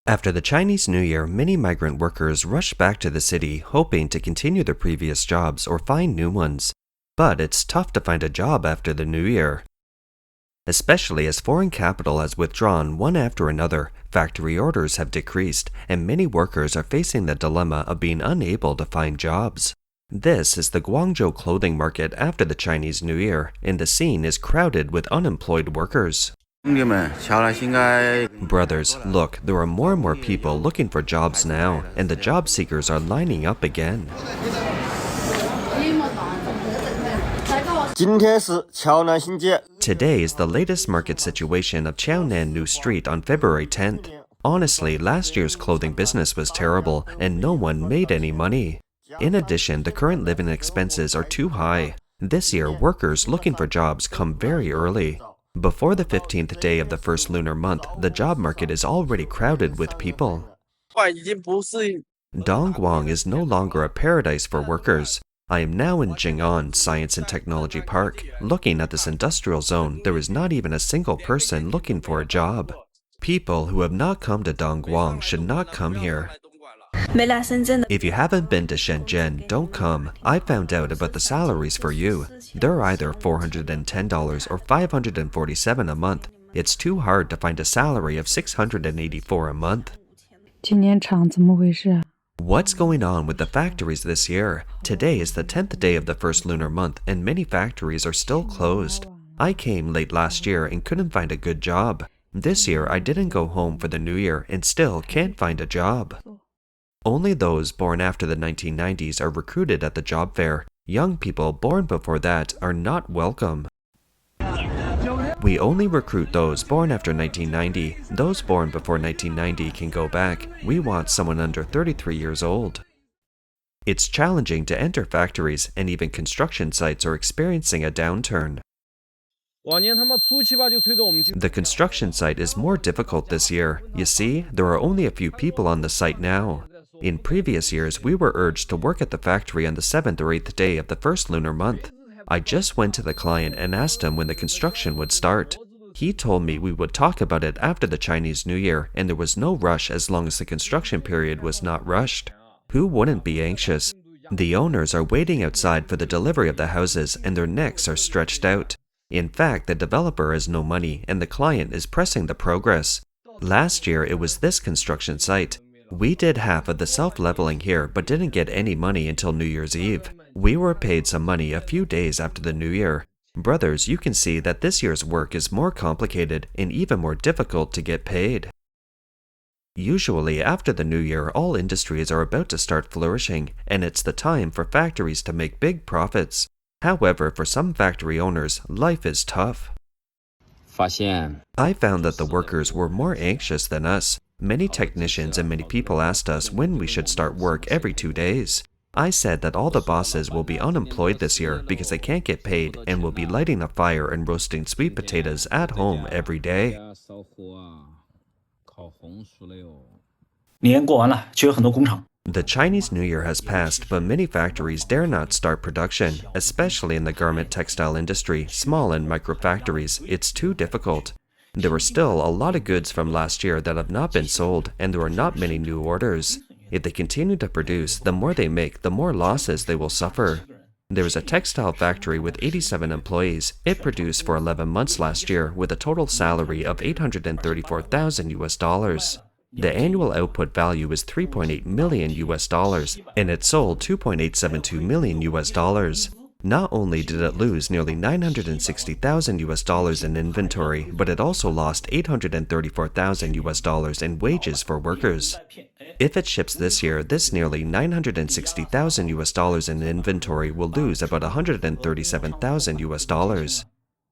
After the Chinese New Year, many migrant workers rush back to the city hoping to continue their previous jobs or find new ones. But it's tough to find a job after the New Year. Especially as foreign capital has withdrawn one after another, factory orders have decreased, and many workers are facing the dilemma of being unable to find jobs. This is the Guangzhou clothing market after the Chinese New Year, and the scene is crowded with unemployed workers. Brothers, look, there are more and more people looking for jobs now, and the job seekers are lining up again. Today is the latest market situation of Qiaonan New Street on February 10th. Honestly, last year's clothing business was terrible, and no one made any money. In addition, the current living expenses are too high. This year, workers looking for jobs come very early. Before the 15th day of the first lunar month, the job market is already crowded with people. Dongguang is no longer a paradise for workers. I am now in Jing'an Science and Technology Park. Looking at this industrial zone, there is not even a single person looking for a job. People who have not come to Dongguang should not come here. If you haven't been to Shenzhen, don't come. I found out about the salaries for you. They're either $410 or $547 a month. It's too hard to find a salary of $684 a month. What's going on with the factories this year? Today is the 10th day of the first lunar month, and many factories are still closed. I came late last year and couldn't find a good job. This year, I didn't go home for the New Year and still can't find a job. Only those born after the 1990s are recruited at the job fair. Young people born before that are not welcome. We only recruit those born after 1990. Those born before 1990 can go back. We want someone under 33 years old. It's challenging to enter factories, and even construction sites are experiencing a downturn. The construction site is more difficult this year. You see, there are only a few people on the site now. In previous years, we were urged to work at the factory on the 7th or 8th day of the first lunar month. I just went to the client and asked him when the construction would start. He told me we would talk about it after the Chinese New Year, and there was no rush as long as the construction period was not rushed. Who wouldn't be anxious? The owners are waiting outside for the delivery of the houses, and their necks are stretched out. In fact, the developer has no money, and the client is pressing the progress. Last year, it was this construction site. We did half of the self-leveling here, but didn't get any money until New Year's Eve. We were paid some money a few days after the New Year. Brothers, you can see that this year's work is more complicated and even more difficult to get paid. Usually, after the New Year, all industries are about to start flourishing, and it's the time for factories to make big profits. However, for some factory owners, life is tough. I found that the workers were more anxious than us. Many technicians and many people asked us when we should start work every 2 days. I said that all the bosses will be unemployed this year because they can't get paid and will be lighting a fire and roasting sweet potatoes at home every day. The Chinese New Year has passed, but many factories dare not start production, especially in the garment textile industry, small and micro factories. It's too difficult. There are still a lot of goods from last year that have not been sold, and there are not many new orders. If they continue to produce, the more they make, the more losses they will suffer. There is a textile factory with 87 employees. It produced for 11 months last year with a total salary of $834,000. The annual output value is $3.8 million, and it sold $2.872 million. Not only did it lose nearly $960,000 in inventory, but it also lost $834,000 in wages for workers. If it ships this year, this nearly $960,000 in inventory will lose about $137,000.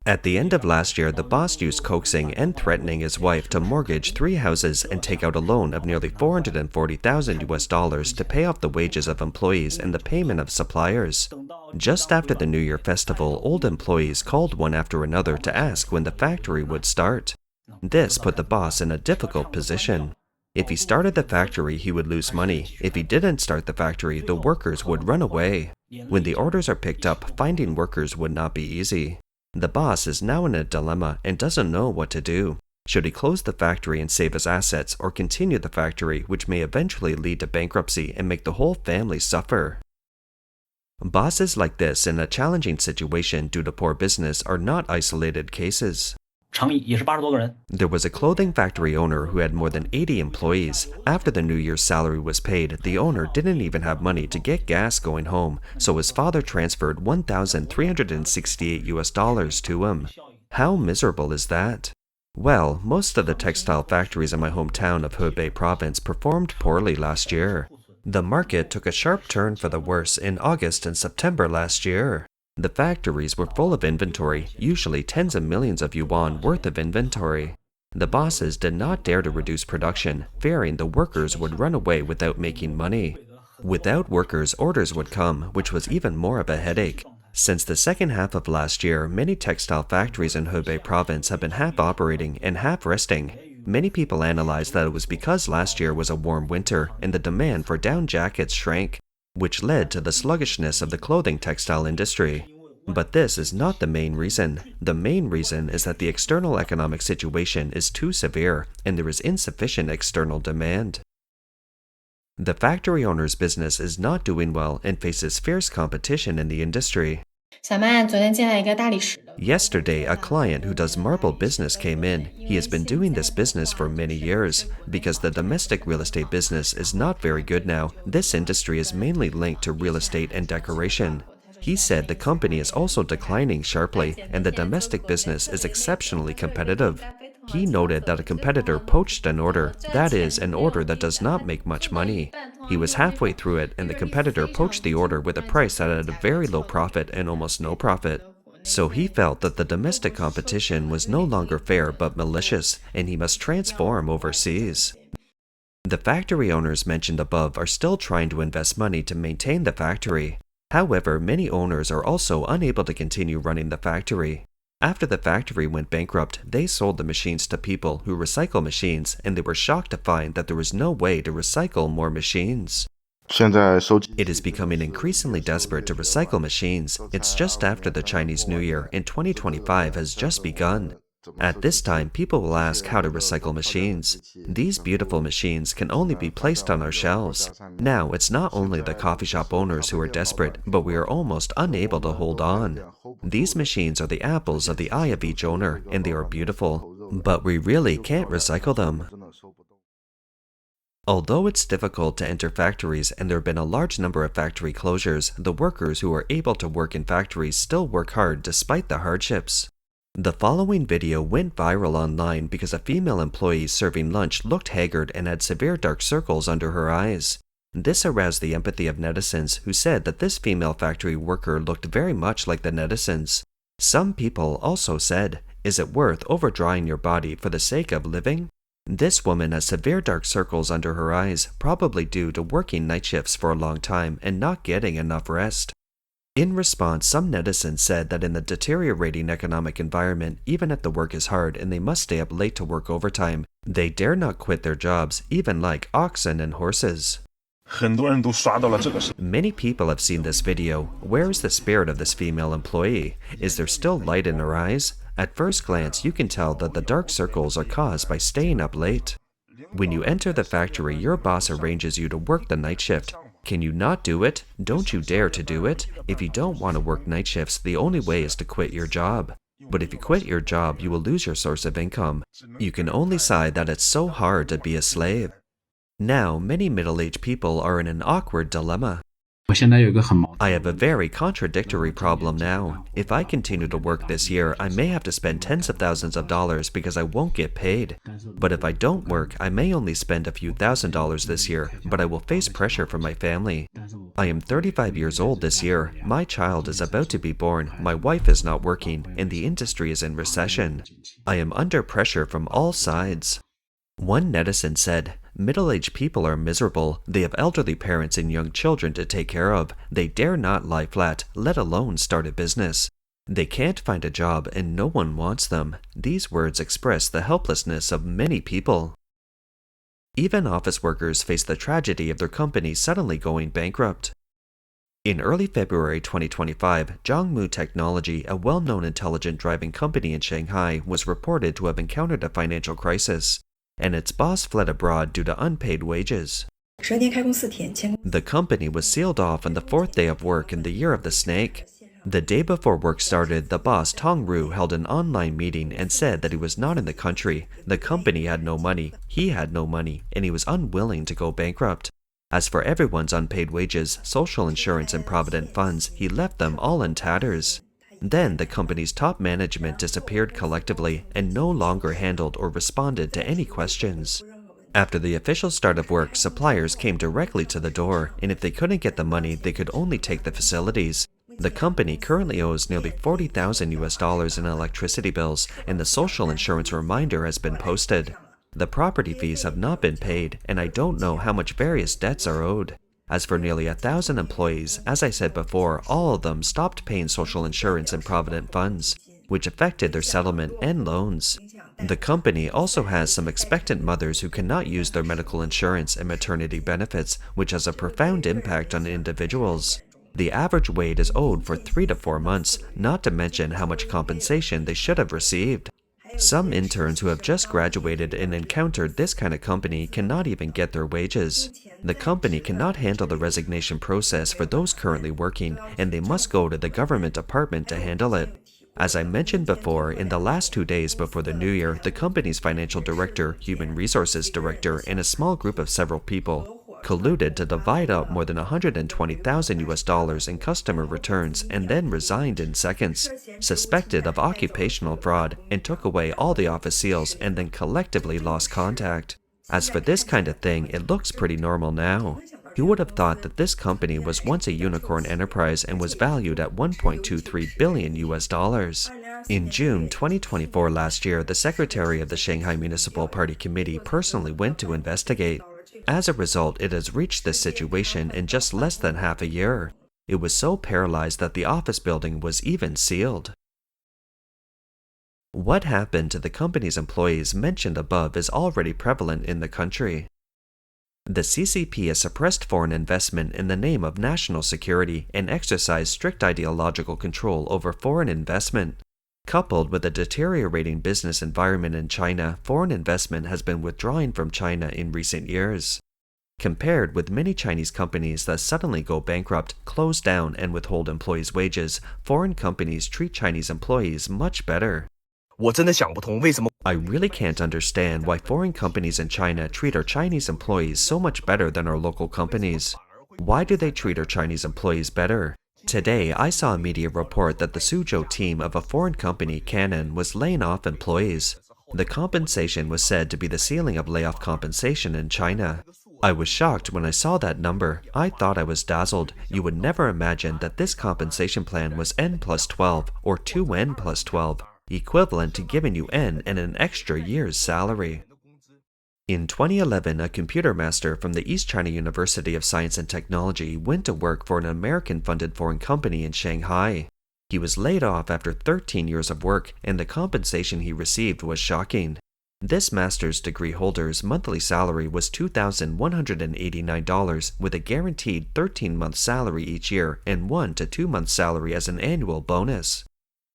At the end of last year, the boss used coaxing and threatening his wife to mortgage 3 houses and take out a loan of nearly $440,000 to pay off the wages of employees and the payment of suppliers. Just after the New Year festival, old employees called one after another to ask when the factory would start. This put the boss in a difficult position. If he started the factory, he would lose money. If he didn't start the factory, the workers would run away. When the orders are picked up, finding workers would not be easy. The boss is now in a dilemma and doesn't know what to do. Should he close the factory and save his assets, or continue the factory, which may eventually lead to bankruptcy and make the whole family suffer? Bosses like this in a challenging situation due to poor business are not isolated cases. 乘以也是80多个人。 There was a clothing factory owner who had more than 80 employees. After the New Year's salary was paid, the owner didn't even have money to get gas going home, so his father transferred $1,368 to him. How miserable is that? Well, most of the textile factories in my hometown of Hebei province performed poorly last year. The market took a sharp turn for the worse in August and September last year. The factories were full of inventory, usually tens of millions of yuan worth of inventory. The bosses did not dare to reduce production, fearing the workers would run away without making money. Without workers, orders would come, which was even more of a headache. Since the second half of last year, many textile factories in Hebei province have been half operating and half resting. Many people analyzed that it was because last year was a warm winter and the demand for down jackets shrank, which led to the sluggishness of the clothing textile industry. But this is not the main reason. The main reason is that the external economic situation is too severe and there is insufficient external demand. The factory owner's business is not doing well and faces fierce competition in the industry. 小曼昨天进来一个大理石的。 Yesterday, a client who does marble business came in. He has been doing this business for many years. Because the domestic real estate business is not very good now, this industry is mainly linked to real estate and decoration. He said the company is also declining sharply, and the domestic business is exceptionally competitive. He noted that a competitor poached an order, that is, an order that does not make much money. He was halfway through it, and the competitor poached the order with a price that had a very low profit and almost no profit. So he felt that the domestic competition was no longer fair but malicious, and he must transform overseas. The factory owners mentioned above are still trying to invest money to maintain the factory. However, many owners are also unable to continue running the factory. After the factory went bankrupt, they sold the machines to people who recycle machines, and they were shocked to find that there was no way to recycle more machines. It is becoming increasingly desperate to recycle machines. It's just after the Chinese New Year, and 2025 has just begun. At this time, people will ask how to recycle machines. These beautiful machines can only be placed on our shelves. Now, it's not only the coffee shop owners who are desperate, but we are almost unable to hold on. These machines are the apples of the eye of each owner, and they are beautiful, but we really can't recycle them. Although it's difficult to enter factories and there have been a large number of factory closures, the workers who are able to work in factories still work hard despite the hardships. The following video went viral online because a female employee serving lunch looked haggard and had severe dark circles under her eyes. This aroused the empathy of netizens who said that this female factory worker looked very much like the netizens. Some people also said, "Is it worth overdrawing your body for the sake of living?" This woman has severe dark circles under her eyes, probably due to working night shifts for a long time and not getting enough rest. In response, some netizens said that in the deteriorating economic environment, even if the work is hard and they must stay up late to work overtime, they dare not quit their jobs, even like oxen and horses. Many people have seen this video. Where is the spirit of this female employee? Is there still light in her eyes? At first glance, you can tell that the dark circles are caused by staying up late. When you enter the factory, your boss arranges you to work the night shift. Can you not do it? Don't you dare to do it? If you don't want to work night shifts, the only way is to quit your job. But if you quit your job, you will lose your source of income. You can only sigh that it's so hard to be a slave. Now, many middle-aged people are in an awkward dilemma. I have a very contradictory problem now. If I continue to work this year, I may have to spend tens of thousands of dollars because I won't get paid. But if I don't work, I may only spend a few $1,000s this year, but I will face pressure from my family. I am 35 years old this year. My child is about to be born, my wife is not working, and the industry is in recession. I am under pressure from all sides. One netizen said, "Middle-aged people are miserable. They have elderly parents and young children to take care of. They dare not lie flat, let alone start a business. They can't find a job and no one wants them." These words express the helplessness of many people. Even office workers face the tragedy of their company suddenly going bankrupt. In early February 2025, Zhongmu Technology, a well-known intelligent driving company in Shanghai, was reported to have encountered a financial crisis, and its boss fled abroad due to unpaid wages. The company was sealed off on the fourth day of work in the year of the snake. The day before work started, the boss, Tong Ru, held an online meeting and said that he was not in the country, the company had no money, he had no money, and he was unwilling to go bankrupt. As for everyone's unpaid wages, social insurance, and provident funds, he left them all in tatters. Then the company's top management disappeared collectively and no longer handled or responded to any questions. After the official start of work, suppliers came directly to the door, and if they couldn't get the money, they could only take the facilities. The company currently owes nearly $40,000 in electricity bills, and the social insurance reminder has been posted. The property fees have not been paid, and I don't know how much various debts are owed. As for nearly 1,000 employees, as I said before, all of them stopped paying social insurance and provident funds, which affected their settlement and loans. The company also has some expectant mothers who cannot use their medical insurance and maternity benefits, which has a profound impact on individuals. The average wait is owed for 3 to 4 months, not to mention how much compensation they should have received. Some interns who have just graduated and encountered this kind of company cannot even get their wages. The company cannot handle the resignation process for those currently working, and they must go to the government department to handle it. As I mentioned before, in the last 2 days before the new year, the company's financial director, human resources director, and a small group of several people colluded to divide up more than $120,000 in customer returns and then resigned in seconds, suspected of occupational fraud, and took away all the office seals and then collectively lost contact. As for this kind of thing, it looks pretty normal now. Who would have thought that this company was once a unicorn enterprise and was valued at $1.23 billion? In June 2024 last year, the secretary of the Shanghai Municipal Party Committee personally went to investigate. As a result, it has reached this situation in just less than half a year. It was so paralyzed that the office building was even sealed. What happened to the company's employees mentioned above is already prevalent in the country. The CCP has suppressed foreign investment in the name of national security and exercised strict ideological control over foreign investment. Coupled with a deteriorating business environment in China, foreign investment has been withdrawing from China in recent years. Compared with many Chinese companies that suddenly go bankrupt, close down, and withhold employees' wages, foreign companies treat Chinese employees much better. I really can't understand why foreign companies in China treat our Chinese employees so much better than our local companies. Why do they treat our Chinese employees better? Today, I saw a media report that the Suzhou team of a foreign company, Canon, was laying off employees. The compensation was said to be the ceiling of layoff compensation in China. I was shocked when I saw that number. I thought I was dazzled. You would never imagine that this compensation plan was N plus 12 or 2N plus 12, equivalent to giving you N and an extra year's salary. In 2011, a computer master from the East China University of Science and Technology went to work for an American-funded foreign company in Shanghai. He was laid off after 13 years of work, and the compensation he received was shocking. This master's degree holder's monthly salary was $2,189 with a guaranteed 13-month salary each year and 1 to 2 months salary as an annual bonus.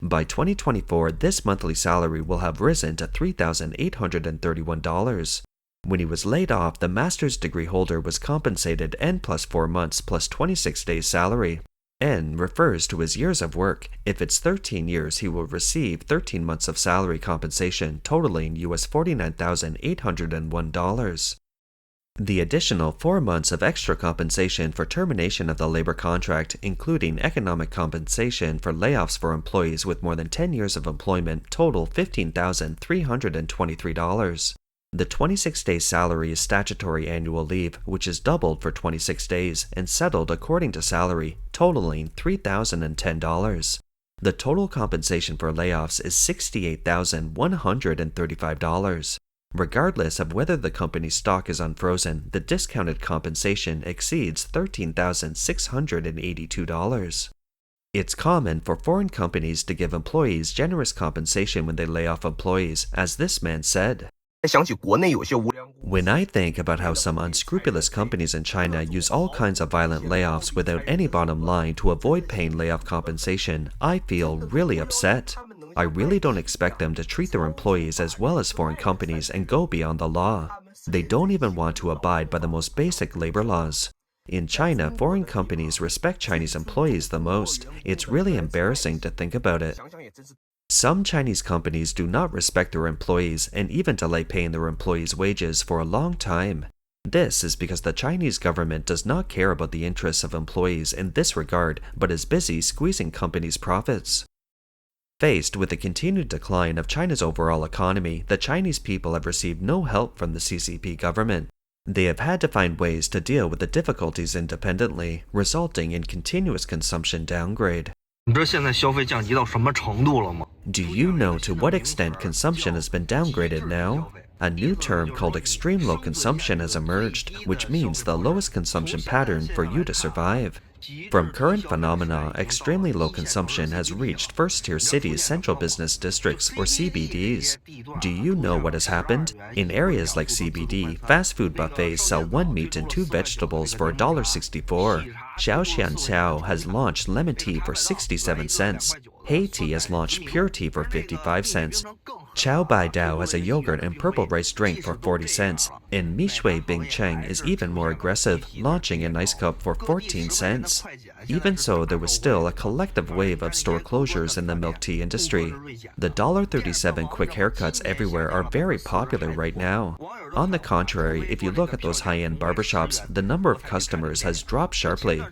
By 2024, this monthly salary will have risen to $3,831. When he was laid off, the master's degree holder was compensated N plus 4 months plus 26 days salary. N refers to his years of work. If it's 13 years, he will receive 13 months of salary compensation, totaling US $49,801. The additional 4 months of extra compensation for termination of the labor contract, including economic compensation for layoffs for employees with more than 10 years of employment, total $15,323. The 26-day salary is statutory annual leave, which is doubled for 26 days and settled according to salary, totaling $3,010. The total compensation for layoffs is $68,135. Regardless of whether the company's stock is unfrozen, the discounted compensation exceeds $13,682. It's common for foreign companies to give employees generous compensation when they lay off employees, as this man said. When I think about how some unscrupulous companies in China use all kinds of violent layoffs without any bottom line to avoid paying layoff compensation, I feel really upset. I really don't expect them to treat their employees as well as foreign companies and go beyond the law. They don't even want to abide by the most basic labor laws. In China, foreign companies respect Chinese employees the most. It's really embarrassing to think about it. Some Chinese companies do not respect their employees and even delay paying their employees' wages for a long time. This is because the Chinese government does not care about the interests of employees in this regard, but is busy squeezing companies' profits. Faced with the continued decline of China's overall economy, the Chinese people have received no help from the CCP government. They have had to find ways to deal with the difficulties independently, resulting in continuous consumption downgrade. Do you know to what extent consumption has been downgraded now? A new term called extreme low consumption has emerged, which means the lowest consumption pattern for you to survive. From current phenomena, extremely low consumption has reached first-tier cities' central business districts, or CBDs. Do you know what has happened? In areas like CBD, fast food buffets sell 1 meat and 2 vegetables for $1.64. Xiao has launched lemon tea for 67 cents. Hey Tea has launched pure tea for 55 cents. Chow Bai Dao has a yogurt and purple rice drink for 40 cents, and Mi Shui Bing Cheng is even more aggressive, launching an ice cup for 14 cents. Even so, there was still a collective wave of store closures in the milk tea industry. The $1.37 quick haircuts everywhere are very popular right now. On the contrary, if you look at those high-end barbershops, the number of customers has dropped sharply.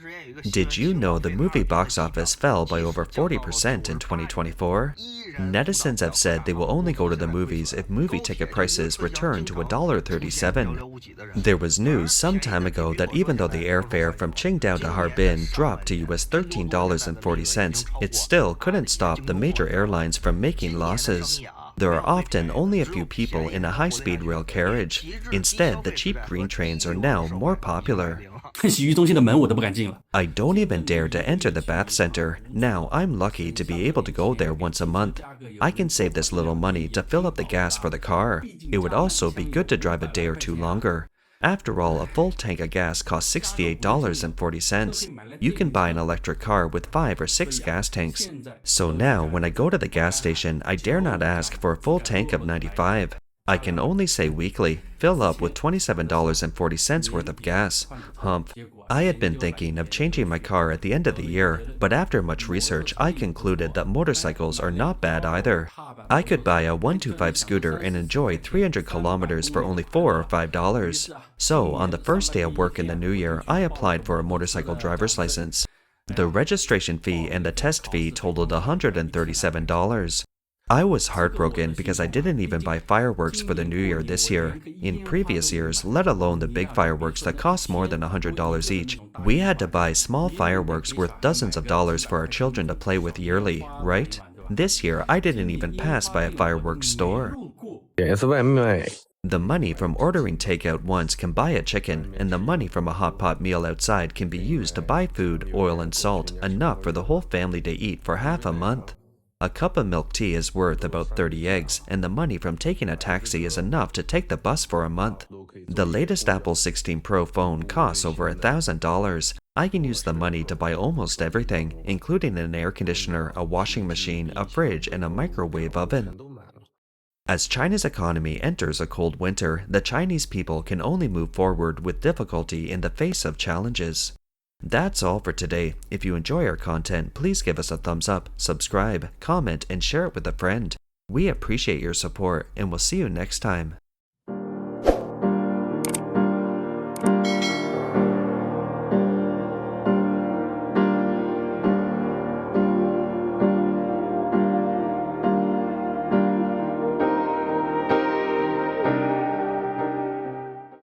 Did you know the movie box office fell by over 40% in 2024? Netizens have said they will only go to the movies if movie ticket prices return to $1.37. There was news some time ago that even though the airfare from Qingdao to Harbin dropped to US $13.40, it still couldn't stop the major airlines from making losses. There are often only a few people in a high-speed rail carriage. Instead, the cheap green trains are now more popular. I don't even dare to enter the bath center. Now, I'm lucky to be able to go there once a month. I can save this little money to fill up the gas for the car. It would also be good to drive a day or two longer. After all, a full tank of gas costs $68.40. You can buy an electric car with 5 or 6 gas tanks. So now, when I go to the gas station, I dare not ask for a full tank of 95. I can only say weekly, fill up with $27.40 worth of gas. Humph. I had been thinking of changing my car at the end of the year, but after much research, I concluded that motorcycles are not bad either. I could buy a 125 scooter and enjoy 300 kilometers for only $4 or $5. So, on the first day of work in the new year, I applied for a motorcycle driver's license. The registration fee and the test fee totaled $137. I was heartbroken because I didn't even buy fireworks for the new year this year. In previous years, let alone the big fireworks that cost more than $100 each, we had to buy small fireworks worth dozens of dollars for our children to play with yearly, right? This year, I didn't even pass by a fireworks store. The money from ordering takeout once can buy a chicken, and the money from a hot pot meal outside can be used to buy food, oil, and salt, enough for the whole family to eat for half a month. A cup of milk tea is worth about 30 eggs, and the money from taking a taxi is enough to take the bus for a month. The latest Apple 16 Pro phone costs over $1,000. I can use the money to buy almost everything, including an air conditioner, a washing machine, a fridge, and a microwave oven. As China's economy enters a cold winter, the Chinese people can only move forward with difficulty in the face of challenges. That's all for today. If you enjoy our content, please give us a thumbs up, subscribe, comment, and share it with a friend. We appreciate your support, and we'll see you next time.